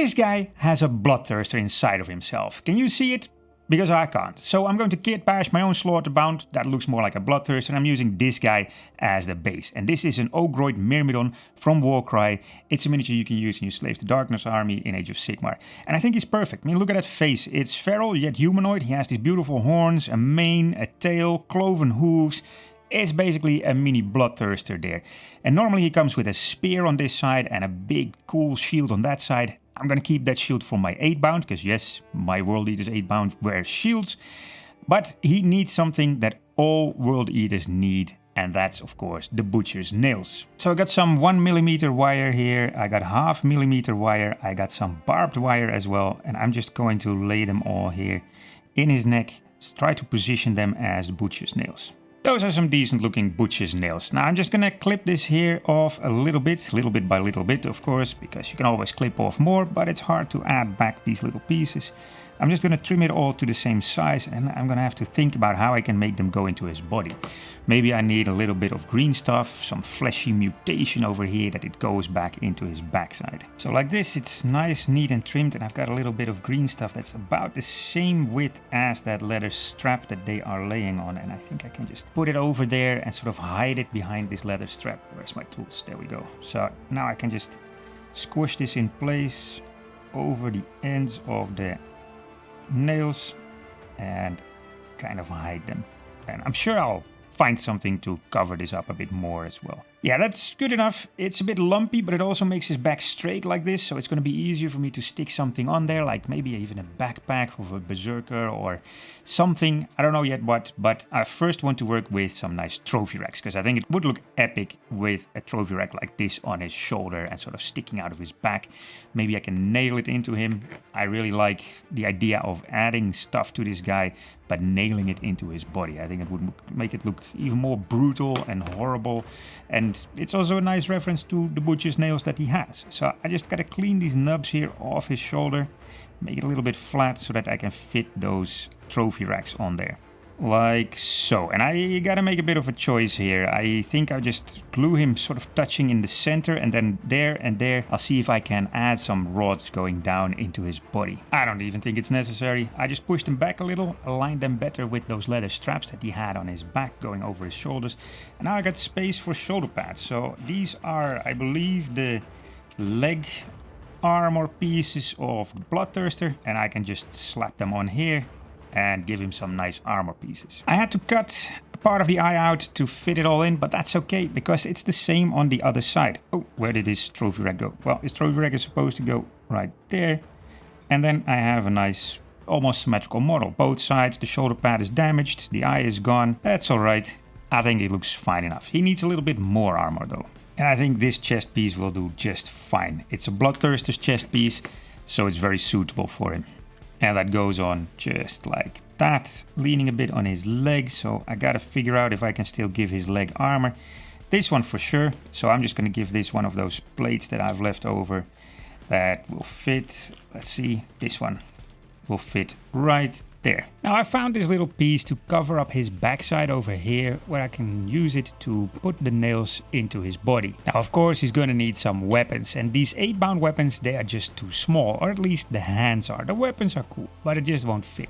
this guy has a Bloodthirster inside of himself. Can you see it? Because I can't. So I'm going to kitbash my own Slaughterbound. That looks more like a Bloodthirster. And I'm using this guy as the base. And this is an Ogroid Myrmidon from Warcry. It's a miniature you can use in your Slave to Darkness army in Age of Sigmar. And I think he's perfect. I mean, look at that face. It's feral yet humanoid. He has these beautiful horns, a mane, a tail, cloven hooves. It's basically a mini Bloodthirster there. And normally he comes with a spear on this side and a big cool shield on that side. I'm going to keep that shield for my 8-bound, because yes, my World Eaters 8-bound wear shields. But he needs something that all World Eaters need, and that's of course the butcher's nails. So I got some 1mm wire here, I got 0.5mm wire, I got some barbed wire as well, and I'm just going to lay them all here in his neck, try to position them as butcher's nails. Those are some decent looking butcher's nails. Now I'm just gonna clip this here off a little bit by little bit, of course, because you can always clip off more, but it's hard to add back these little pieces. I'm just gonna trim it all to the same size, and I'm gonna have to think about how I can make them go into his body. Maybe I need a little bit of green stuff, some fleshy mutation over here that it goes back into his backside. So like this, it's nice, neat and trimmed, and I've got a little bit of green stuff that's about the same width as that leather strap that they are laying on, and I think I can just put it over there and sort of hide it behind this leather strap. Where's my tools? There we go. So now I can just squish this in place over the ends of the nails and kind of hide them. And I'm sure I'll find something to cover this up a bit more as well. Yeah, that's good enough. It's a bit lumpy, but it also makes his back straight like this, so it's going to be easier for me to stick something on there, like maybe even a backpack of a berserker or something. I don't know yet what, but I first want to work with some nice trophy racks, because I think it would look epic with a trophy rack like this on his shoulder and sort of sticking out of his back. Maybe I can nail it into him. I really like the idea of adding stuff to this guy, but nailing it into his body. I think it would make it look even more brutal and horrible. And it's also a nice reference to the butcher's nails that he has. So I just gotta clean these nubs here off his shoulder, make it a little bit flat so that I can fit those trophy racks on there. Like so. And I gotta make a bit of a choice here. I think I'll just glue him sort of touching in the center, and then there and there I'll see if I can add some rods going down into his body. I don't even think it's necessary. I just pushed them back a little, aligned them better with those leather straps that he had on his back going over his shoulders. And now I got space for shoulder pads. So these are, I believe, the leg armor pieces of the Bloodthirster, and I can just slap them on here and give him some nice armor pieces. I had to cut part of the eye out to fit it all in, but that's okay, because it's the same on the other side. Oh, where did his trophy rack go? Well, his trophy rack is supposed to go right there. And then I have a nice, almost symmetrical model. Both sides, the shoulder pad is damaged, the eye is gone. That's all right. I think it looks fine enough. He needs a little bit more armor though. And I think this chest piece will do just fine. It's a Bloodthirster's chest piece, so it's very suitable for him. And that goes on just like that, leaning a bit on his leg. So I gotta figure out if I can still give his leg armor. This one for sure. So I'm just gonna give this one of those plates that I've left over that will fit. Let's see, this one will fit right there. Now I found this little piece to cover up his backside over here, where I can use it to put the nails into his body. Now of course he's gonna need some weapons, and these 8-bound weapons, they are just too small, or at least the hands are. The weapons are cool, but it just won't fit.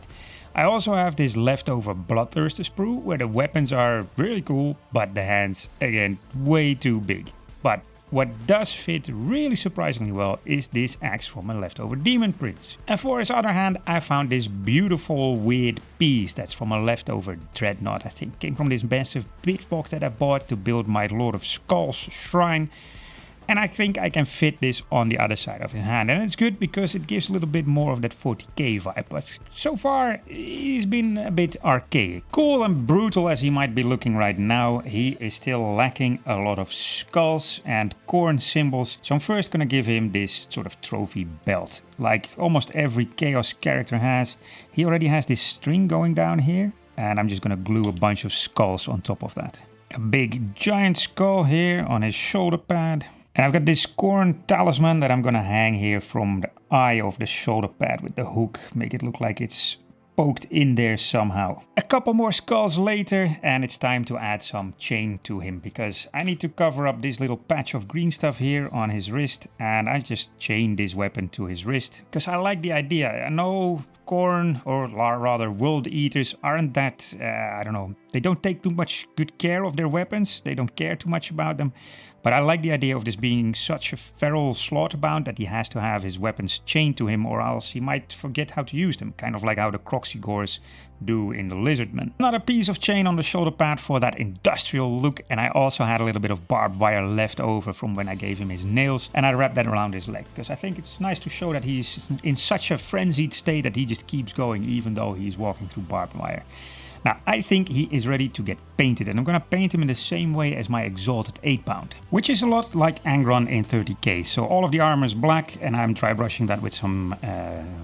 I also have this leftover Bloodthirster sprue, where the weapons are really cool, but the hands, again, way too big. But what does fit really surprisingly well is this axe from a leftover Demon Prince. And for his other hand, I found this beautiful weird piece that's from a leftover Dreadnought. I think came from this massive big box that I bought to build my Lord of Skulls shrine. And I think I can fit this on the other side of his hand. And it's good because it gives a little bit more of that 40k vibe. But so far, he's been a bit archaic. Cool and brutal as he might be looking right now, he is still lacking a lot of skulls and corn symbols. So I'm first gonna give him this sort of trophy belt. Like almost every Chaos character has. He already has this string going down here. And I'm just gonna glue a bunch of skulls on top of that. A big giant skull here on his shoulder pad. And I've got this corn talisman that I'm gonna hang here from the eye of the shoulder pad with the hook. Make it look like it's poked in there somehow. A couple more skulls later and it's time to add some chain to him because I need to cover up this little patch of green stuff here on his wrist, and I just chained this weapon to his wrist because I like the idea. I know corn, or rather world eaters, aren't that, I don't know, they don't take too much good care of their weapons, they don't care too much about them. But I like the idea of this being such a feral slaughterbound that he has to have his weapons chained to him or else he might forget how to use them, kind of like how the Croxigores do in the Lizardmen. Another piece of chain on the shoulder pad for that industrial look, and I also had a little bit of barbed wire left over from when I gave him his nails, and I wrapped that around his leg because I think it's nice to show that he's in such a frenzied state that he just keeps going even though he's walking through barbed wire. Now, I think he is ready to get painted, and I'm gonna paint him in the same way as my Exalted 8-pound, which is a lot like Angron in 30k. So all of the armor is black, and I'm dry brushing that with some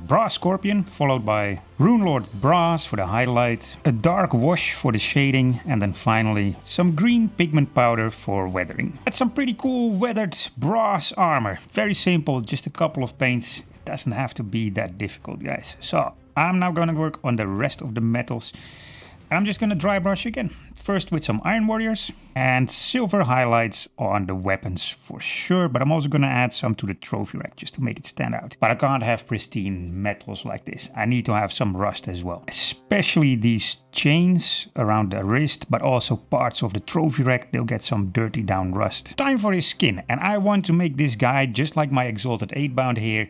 Brass Scorpion, followed by Runelord Brass for the highlight, a dark wash for the shading, and then finally some green pigment powder for weathering. That's some pretty cool weathered brass armor. Very simple, just a couple of paints. It doesn't have to be that difficult, guys. So I'm now gonna work on the rest of the metals. I'm just gonna dry brush again. First with some Iron Warriors and silver highlights on the weapons for sure, but I'm also gonna add some to the trophy rack just to make it stand out. But I can't have pristine metals like this. I need to have some rust as well. Especially these chains around the wrist, but also parts of the trophy rack, they'll get some dirty down rust. Time for his skin, and I want to make this guy just like my Exalted 8-bound here,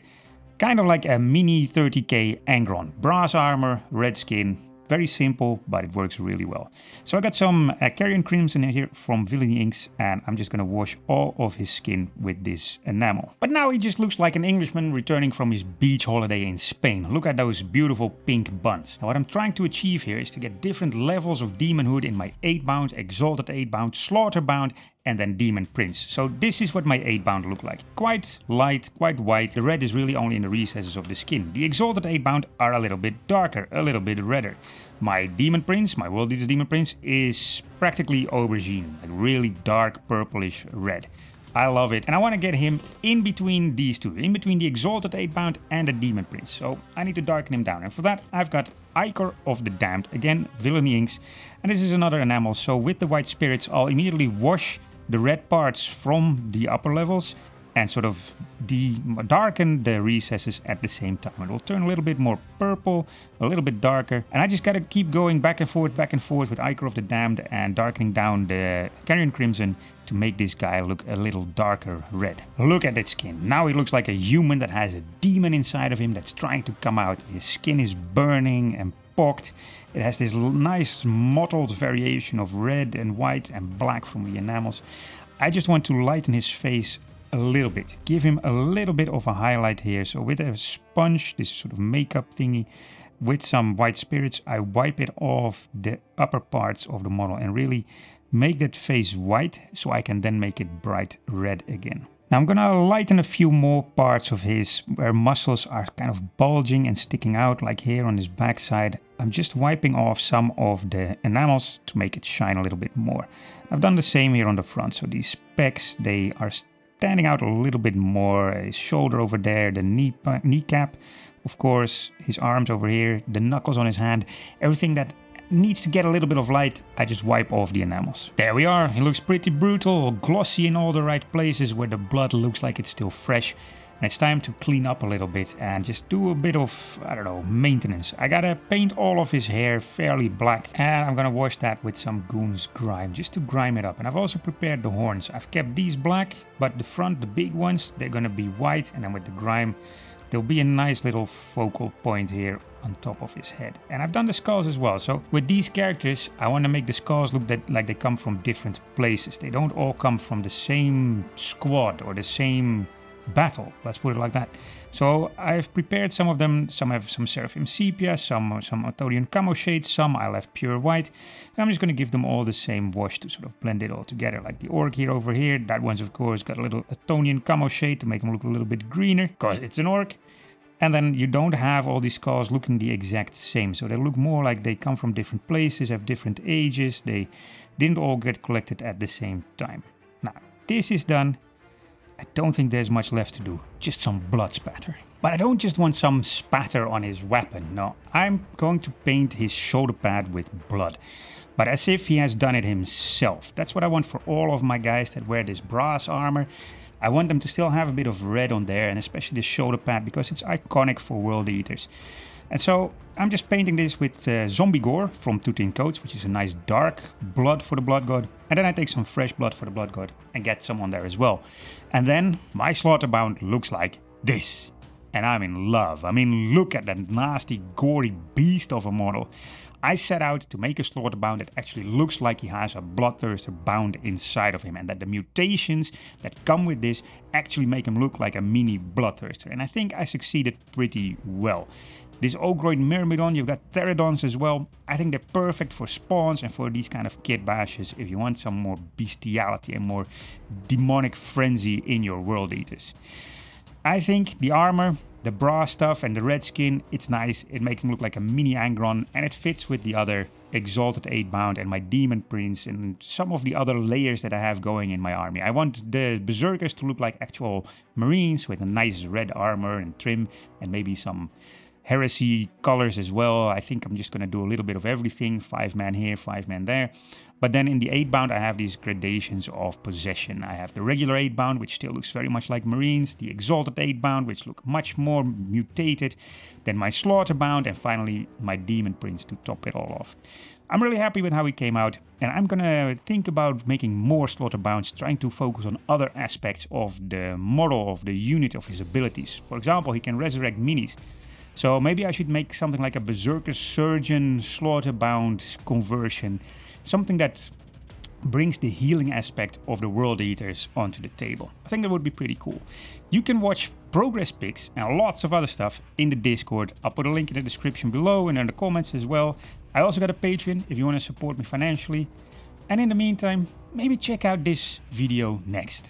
kind of like a mini 30k Angron. Brass armor, red skin. Very simple, but it works really well. So I got some Carrion Crimson in here from Villainy Inks, and I'm just gonna wash all of his skin with this enamel. But now he just looks like an Englishman returning from his beach holiday in Spain. Look at those beautiful pink buns. Now what I'm trying to achieve here is to get different levels of demonhood in my 8-bound, Exalted 8-bound, Slaughterbound, and then Demon Prince. So this is what my 8-bound look like. Quite light, quite white. The red is really only in the recesses of the skin. The Exalted 8-bound are a little bit darker, a little bit redder. My Demon Prince, my World Eater's Demon Prince, is practically aubergine, like really dark purplish red. I love it, and I want to get him in between these two, in between the Exalted 8-bound and the Demon Prince. So I need to darken him down, and for that I've got Ichor of the Damned, again Villainy Inks, and this is another enamel. So with the white spirits I'll immediately wash the red parts from the upper levels and sort of darken the recesses at the same time. It will turn a little bit more purple, a little bit darker, and I just gotta keep going back and forth with Ichor of the Damned and darkening down the Carrion Crimson to make this guy look a little darker red. Look at that skin. Now he looks like a human that has a demon inside of him that's trying to come out. His skin is burning and pocked. It has this nice mottled variation of red and white and black from the enamels. I just want to lighten his face a little bit, give him a little bit of a highlight here. So with a sponge, this sort of makeup thingy, with some white spirits, I wipe it off the upper parts of the model and really make that face white so I can then make it bright red again. Now I'm gonna lighten a few more parts of his where muscles are kind of bulging and sticking out, like here on his backside. I'm just wiping off some of the enamels to make it shine a little bit more. I've done the same here on the front, so these pecs, they are standing out a little bit more. His shoulder over there, the kneecap, of course, his arms over here, the knuckles on his hand, everything that needs to get a little bit of light, I just wipe off the enamels. There we are. He looks pretty brutal, glossy in all the right places where the blood looks like it's still fresh. And it's time to clean up a little bit and just do a bit of, I don't know, maintenance. I gotta paint all of his hair fairly black, and I'm gonna wash that with some Goon's Grime just to grime it up. And I've also prepared the horns. I've kept these black, but the front, the big ones, they're gonna be white, and then with the grime there'll be a nice little focal point here on top of his head. And I've done the skulls as well. So with these characters, I want to make the skulls look like they come from different places. They don't all come from the same squad or the same battle, let's put it like that. So I've prepared some of them. Some have some Seraphim Sepia, some Arthurian Camo shades, some I left pure white. And I'm just going to give them all the same wash to sort of blend it all together. Like the orc here over here, that one's of course got a little Arthurian Camo shade to make them look a little bit greener, because it's an orc. And then you don't have all these skulls looking the exact same. So they look more like they come from different places, have different ages. They didn't all get collected at the same time. Now, this is done. I don't think there's much left to do. Just some blood spatter. But I don't just want some spatter on his weapon, no. I'm going to paint his shoulder pad with blood. But as if he has done it himself. That's what I want for all of my guys that wear this brass armor. I want them to still have a bit of red on there, and especially the shoulder pad, because it's iconic for World Eaters. And so I'm just painting this with zombie gore from Tutin Coats, which is a nice dark blood for the blood god. And then I take some fresh blood for the blood god and get some on there as well. And then my Slaughterbound looks like this. And I'm in love. I mean, look at that nasty, gory beast of a model. I set out to make a Slaughterbound that actually looks like he has a Bloodthirster bound inside of him, and that the mutations that come with this actually make him look like a mini Bloodthirster. And I think I succeeded pretty well. This Ogroid Myrmidon, you've got Pterodons as well. I think they're perfect for spawns and for these kind of kitbashes if you want some more bestiality and more demonic frenzy in your World Eaters. I think the armor, the brass stuff and the red skin, it's nice. It makes him look like a mini Angron, and it fits with the other Exalted 8-bound and my Demon Prince and some of the other layers that I have going in my army. I want the Berserkers to look like actual Marines with a nice red armor and trim and maybe some heresy colors as well. I think I'm just going to do a little bit of everything. 5 man here, 5 man there. But then in the 8-bound, I have these gradations of possession. I have the regular 8-bound, which still looks very much like Marines. The Exalted 8-bound, which look much more mutated. Then my Slaughterbound, and finally my Demon Prince to top it all off. I'm really happy with how it came out. And I'm gonna think about making more Slaughterbounds, trying to focus on other aspects of the model, of the unit, of his abilities. For example, he can resurrect minis. So maybe I should make something like a Berserker Surgeon Slaughterbound conversion. Something that brings the healing aspect of the World Eaters onto the table. I think that would be pretty cool. You can watch progress pics and lots of other stuff in the Discord. I'll put a link in the description below and in the comments as well. I also got a Patreon if you want to support me financially. And in the meantime, maybe check out this video next.